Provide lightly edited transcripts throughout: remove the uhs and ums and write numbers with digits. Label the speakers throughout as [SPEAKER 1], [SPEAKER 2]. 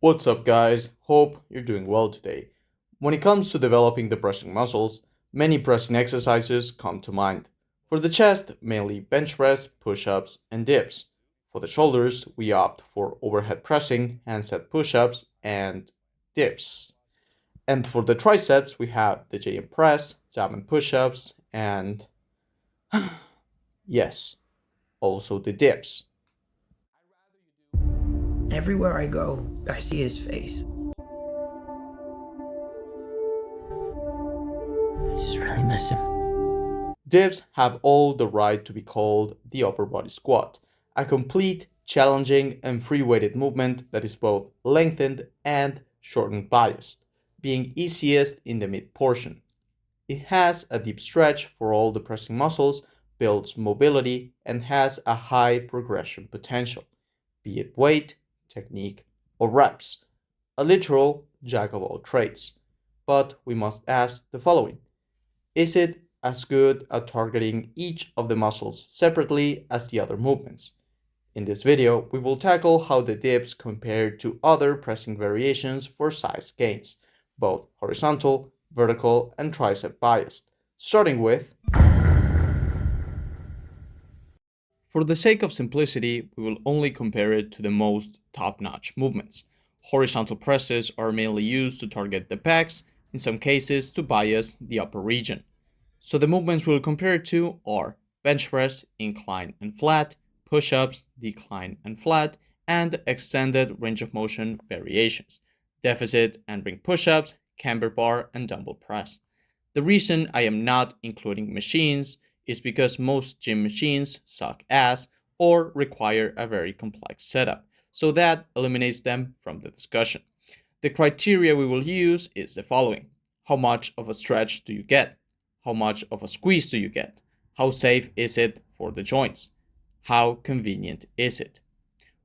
[SPEAKER 1] What's up, guys? Hope you're doing well today. When it comes to developing the pressing muscles, many pressing exercises come to mind. For the chest, mainly bench press, push ups, and dips. For the shoulders, we opt for overhead pressing, handstand push ups, and dips. And for the triceps, we have the JM press, diamond push ups, and yes, also the dips.
[SPEAKER 2] Everywhere I go, I see his face. I just really miss him.
[SPEAKER 1] Dips have all the right to be called the upper body squat, a complete, challenging, and free weighted movement that is both lengthened and shortened biased, being easiest in the mid portion. It has a deep stretch for all the pressing muscles, builds mobility, and has a high progression potential, be it weight, technique, or reps. A literal jack of all trades. But we must ask the following: is it as good at targeting each of the muscles separately as the other movements? In this video, we will tackle how the dips compare to other pressing variations for size gains, both horizontal, vertical, and tricep biased, starting with... For the sake of simplicity, we will only compare it to the most top-notch movements. Horizontal presses are mainly used to target the pecs, in some cases to bias the upper region. So the movements we'll compare it to are bench press, incline and flat, push-ups, decline and flat, and extended range of motion variations, deficit and ring push-ups, camber bar, and dumbbell press. The reason I am not including machines is because most gym machines suck ass or require a very complex setup, so that eliminates them from the discussion. The criteria we will use is the following: how much of a stretch do you get? How much of a squeeze do you get? How safe is it for the joints? How convenient is it?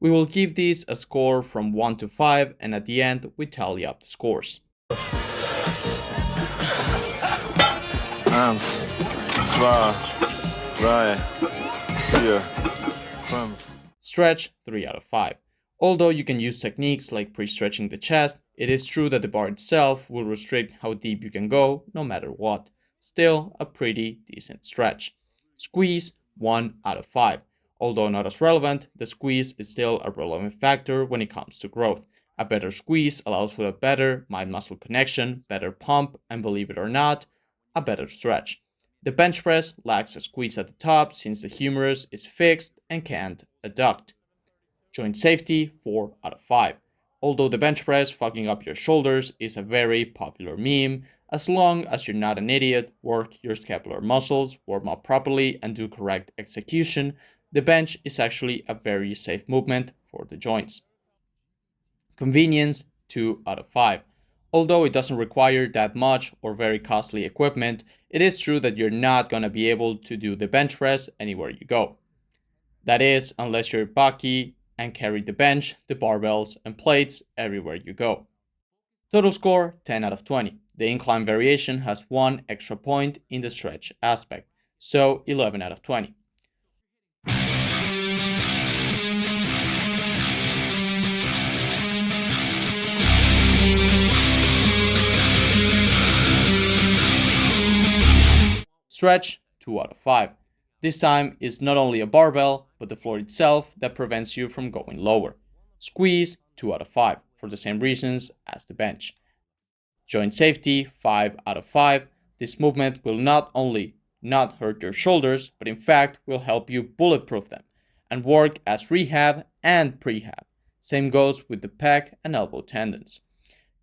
[SPEAKER 1] We will give these a score from 1 to 5, and at the end we tally up the scores.
[SPEAKER 3] 1, 2, 3, 4, 5.
[SPEAKER 1] Stretch 3 out of 5. Although you can use techniques like pre-stretching the chest, it is true that the bar itself will restrict how deep you can go no matter what. Still a pretty decent stretch. Squeeze 1 out of 5. Although not as relevant, the squeeze is still a relevant factor when it comes to growth. A better squeeze allows for a better mind-muscle connection, better pump, and believe it or not, a better stretch. The bench press lacks a squeeze at the top since the humerus is fixed and can't adduct. Joint safety 4 out of 5. Although the bench press fucking up your shoulders is a very popular meme, as long as you're not an idiot, work your scapular muscles, warm up properly, and do correct execution, the bench is actually a very safe movement for the joints. Convenience 2 out of 5. Although it doesn't require that much or very costly equipment, it is true that you're not going to be able to do the bench press anywhere you go. That is, unless you're Bucky and carry the bench, the barbells, and plates everywhere you go. Total score 10 out of 20. The incline variation has 1 extra point in the stretch aspect, so 11 out of 20. Stretch 2 out of 5. This time is not only a barbell, but the floor itself that prevents you from going lower. Squeeze 2 out of 5 for the same reasons as the bench. Joint safety 5 out of 5. This movement will not only not hurt your shoulders, but in fact will help you bulletproof them and work as rehab and prehab. Same goes with the pec and elbow tendons.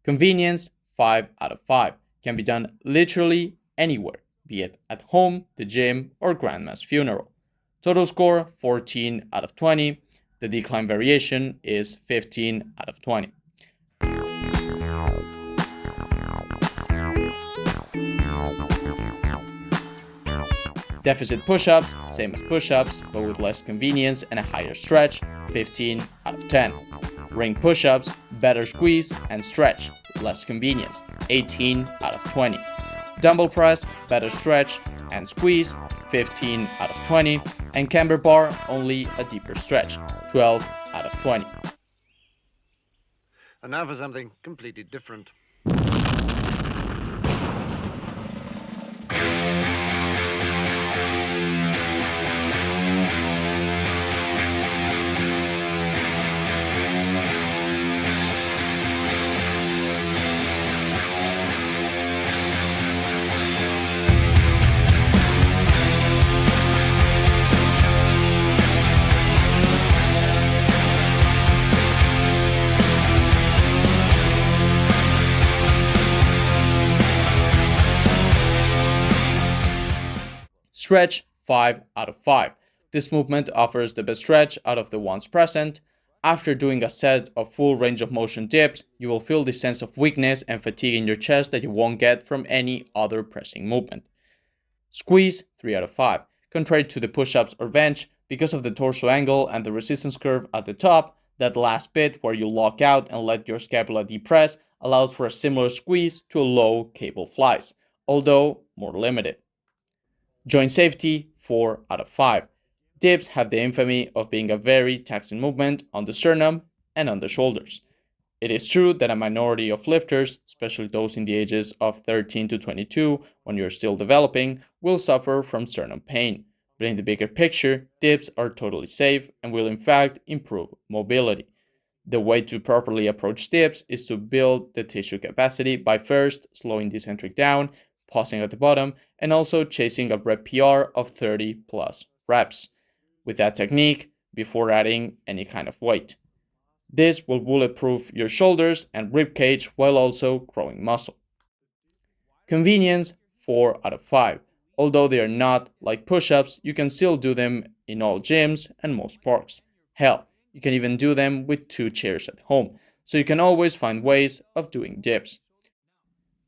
[SPEAKER 1] Convenience 5 out of 5. Can be done literally anywhere, be it at home, the gym, or grandma's funeral. Total score 14 out of 20. The decline variation is 15 out of 20. Deficit push-ups, same as push-ups, but with less convenience and a higher stretch, 15 out of 10. Ring push-ups, better squeeze and stretch, less convenience, 18 out of 20. Dumbbell press, better stretch and squeeze, 15 out of 20. And camber bar, only a deeper stretch, 12 out of 20.
[SPEAKER 4] And now for something completely different.
[SPEAKER 1] Stretch 5 out of 5. This movement offers the best stretch out of the ones present. After doing a set of full range of motion dips, you will feel the sense of weakness and fatigue in your chest that you won't get from any other pressing movement. Squeeze 3 out of 5. Contrary to the push-ups or bench, because of the torso angle and the resistance curve at the top, that last bit where you lock out and let your scapula depress allows for a similar squeeze to a low cable flies, although more limited. Joint safety 4 out of 5. Dips have the infamy of being a very taxing movement on the sternum and on the shoulders. It is true that a minority of lifters, especially those in the ages of 13 to 22 when you're still developing, will suffer from sternum pain. But in the bigger picture, dips are totally safe and will in fact improve mobility. The way to properly approach dips is to build the tissue capacity by first slowing the eccentric down, pausing at the bottom, and also chasing a rep PR of 30 plus reps with that technique before adding any kind of weight. This will bulletproof your shoulders and rib cage while also growing muscle. Convenience 4 out of 5. Although they are not like push-ups, you can still do them in all gyms and most parks. Hell, you can even do them with 2 chairs at home, so you can always find ways of doing dips.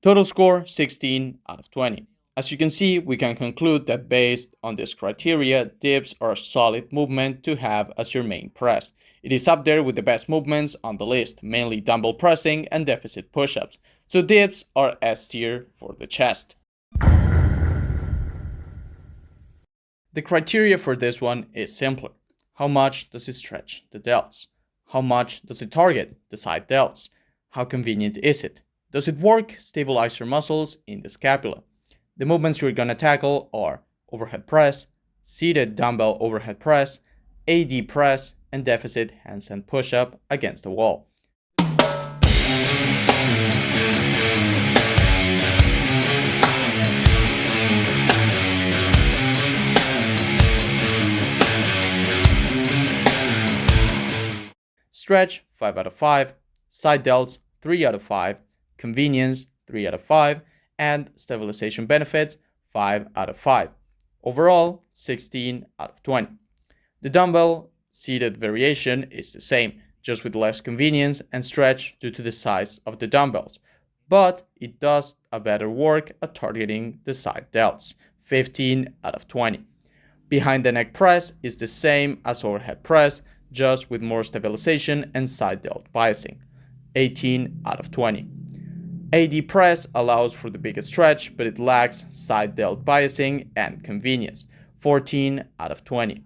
[SPEAKER 1] Total score 16 out of 20. As you can see, we can conclude that based on this criteria, dips are a solid movement to have as your main press. It is up there with the best movements on the list, mainly dumbbell pressing and deficit push-ups, so dips are S tier for the chest. The criteria for this one is simpler. How much does it stretch the delts? How much does it target the side delts? How convenient is it? Does it work stabilize your muscles in the scapula? The movements you're going to tackle are overhead press, seated dumbbell overhead press, AD press, and deficit handstand push-up against the wall. Stretch 5 out of 5, side delts 3 out of 5, convenience 3 out of 5, and stabilization benefits 5 out of 5. Overall, 16 out of 20. The dumbbell seated variation is the same, just with less convenience and stretch due to the size of the dumbbells, but it does a better work at targeting the side delts, 15 out of 20. Behind the neck press is the same as overhead press, just with more stabilization and side delt biasing, 18 out of 20. AD press allows for the biggest stretch, but it lacks side delt biasing and convenience, 14 out of 20.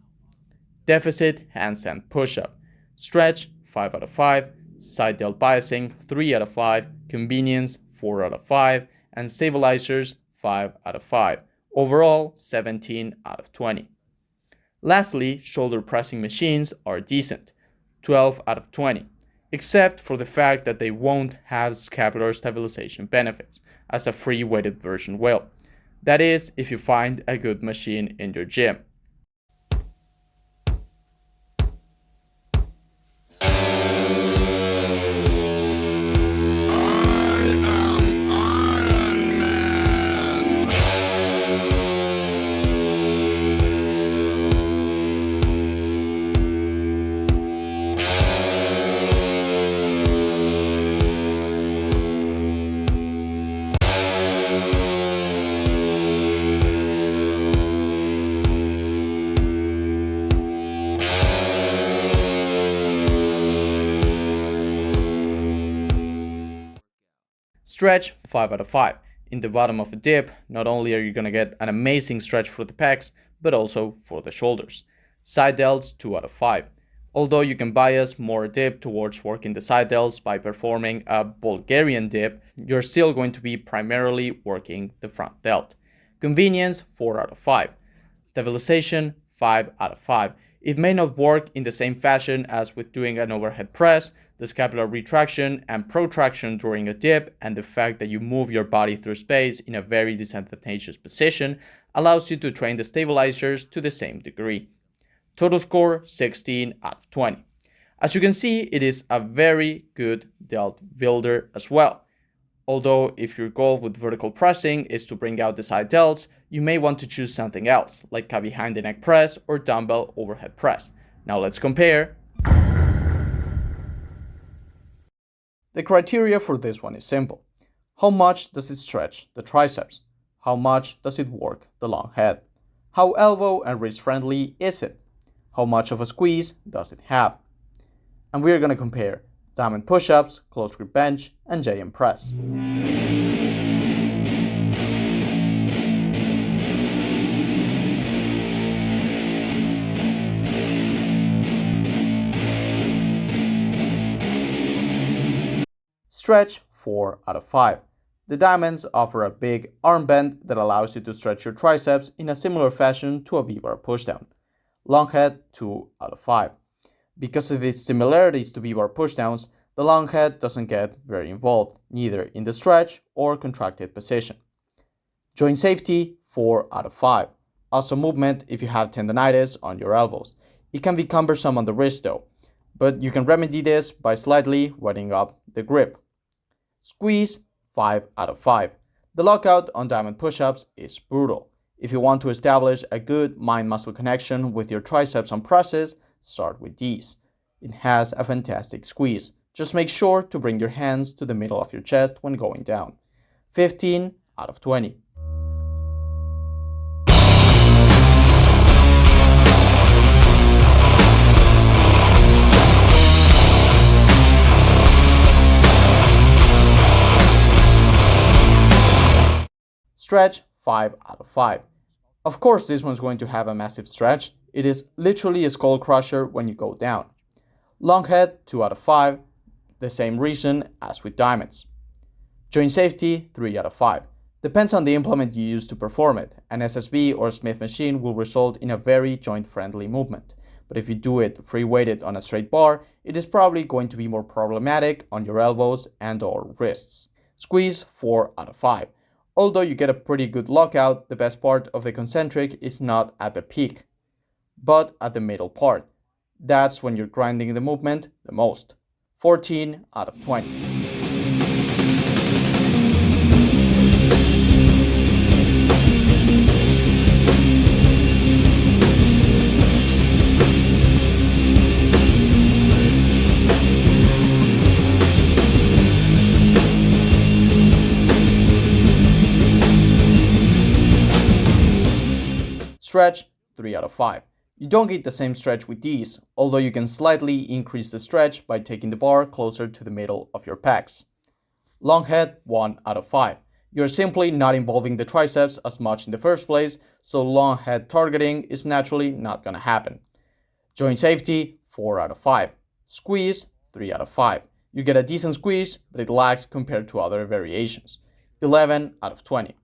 [SPEAKER 1] Deficit handstand push-up, stretch 5 out of 5, side delt biasing 3 out of 5, convenience 4 out of 5, and stabilizers 5 out of 5. Overall, 17 out of 20. Lastly, shoulder pressing machines are decent, 12 out of 20, except for the fact that they won't have scapular stabilization benefits, as a free weighted version will. That is, if you find a good machine in your gym. Stretch 5 out of 5. In the bottom of a dip, not only are you going to get an amazing stretch for the pecs, but also for the shoulders. Side delts 2 out of 5. Although you can bias more dip towards working the side delts by performing a Bulgarian dip, you're still going to be primarily working the front delt. Convenience, 4 out of 5. Stabilization, 5 out of 5. It may not work in the same fashion as with doing an overhead press. The scapular retraction and protraction during a dip and the fact that you move your body through space in a very disadvantageous position allows you to train the stabilizers to the same degree. Total score, 16 out of 20. As you can see, it is a very good delt builder as well. Although if your goal with vertical pressing is to bring out the side delts, you may want to choose something else, like a behind the neck press or dumbbell overhead press. Now let's compare. The criteria for this one is simple. How much does it stretch the triceps? How much does it work the long head? How elbow and wrist friendly is it? How much of a squeeze does it have? And we are going to compare diamond push-ups, close grip bench, and JM press. Stretch, 4 out of 5. The diamonds offer a big arm bend that allows you to stretch your triceps in a similar fashion to a V-bar pushdown. Long head, 2 out of 5. Because of its similarities to V-bar pushdowns, the long head doesn't get very involved, neither in the stretch or contracted position. Joint safety, 4 out of 5. Also movement if you have tendonitis on your elbows. It can be cumbersome on the wrist though, but you can remedy this by slightly wetting up the grip. Squeeze, 5 out of 5. The lockout on diamond push-ups is brutal. If you want to establish a good mind-muscle connection with your triceps on presses, start with these. It has a fantastic squeeze. Just make sure to bring your hands to the middle of your chest when going down. 15 out of 20. Stretch, 5 out of 5. Of course, this one's going to have a massive stretch. It is literally a skull crusher when you go down. Long head, 2 out of 5. The same reason as with diamonds. Joint safety, 3 out of 5. Depends on the implement you use to perform it. An SSB or Smith machine will result in a very joint-friendly movement. But if you do it free-weighted on a straight bar, it is probably going to be more problematic on your elbows and or wrists. Squeeze, 4 out of 5. Although you get a pretty good lockout, the best part of the concentric is not at the peak, but at the middle part. That's when you're grinding the movement the most. 14 out of 20. Stretch, 3 out of 5. You don't get the same stretch with these, although you can slightly increase the stretch by taking the bar closer to the middle of your pecs. Long head, 1 out of 5. You're simply not involving the triceps as much in the first place, so long head targeting is naturally not going to happen. Joint safety, 4 out of 5. Squeeze, 3 out of 5. You get a decent squeeze, but it lags compared to other variations. 11 out of 20.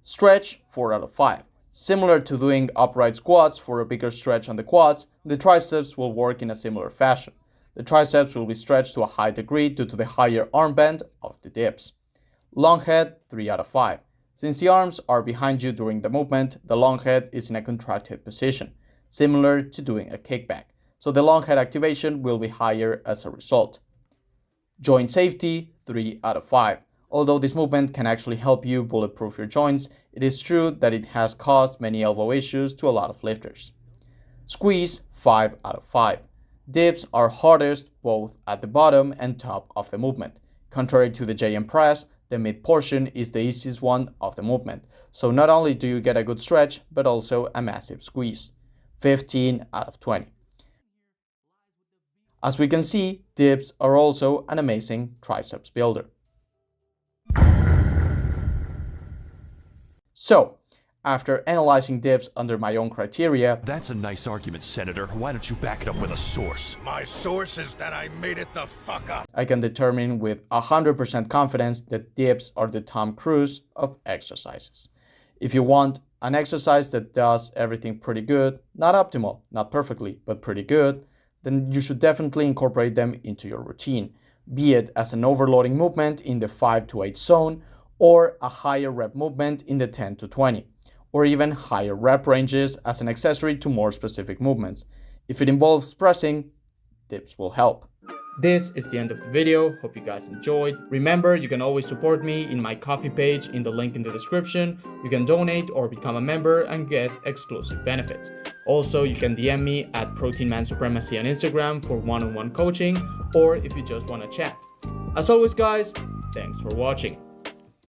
[SPEAKER 1] Stretch, 4 out of 5. Similar to doing upright squats for a bigger stretch on the quads, the triceps will work in a similar fashion. The triceps will be stretched to a high degree due to the higher arm bend of the dips. Long head, 3 out of 5. Since the arms are behind you during the movement, the long head is in a contracted position, similar to doing a kickback, so the long head activation will be higher as a result. Joint safety, 3 out of 5. Although this movement can actually help you bulletproof your joints, it is true that it has caused many elbow issues to a lot of lifters. Squeeze, 5 out of 5. Dips are hardest both at the bottom and top of the movement. Contrary to the JM press, the mid portion is the easiest one of the movement, so not only do you get a good stretch, but also a massive squeeze. 15 out of 20. As we can see, dips are also an amazing triceps builder. So, after analyzing dips under my own criteria,
[SPEAKER 5] That's a nice argument, Senator. Why don't you back it up with a source?
[SPEAKER 6] My source is that I made it the fuck up.
[SPEAKER 1] I can determine with 100% confidence that dips are the Tom Cruise of exercises. If you want an exercise that does everything pretty good, not optimal, not perfectly, but pretty good, then you should definitely incorporate them into your routine, be it as an overloading movement in the 5 to 8 zone, or a higher rep movement in the 10 to 20, or even higher rep ranges as an accessory to more specific movements. If it involves pressing, dips will help. This is the end of the video. Hope you guys enjoyed. Remember, you can always support me in my Ko-fi page in the link in the description. You can donate or become a member and get exclusive benefits. Also, you can DM me at Protein Man Supremacy on Instagram for one-on-one coaching, or if you just want to chat. As always, guys, thanks for watching.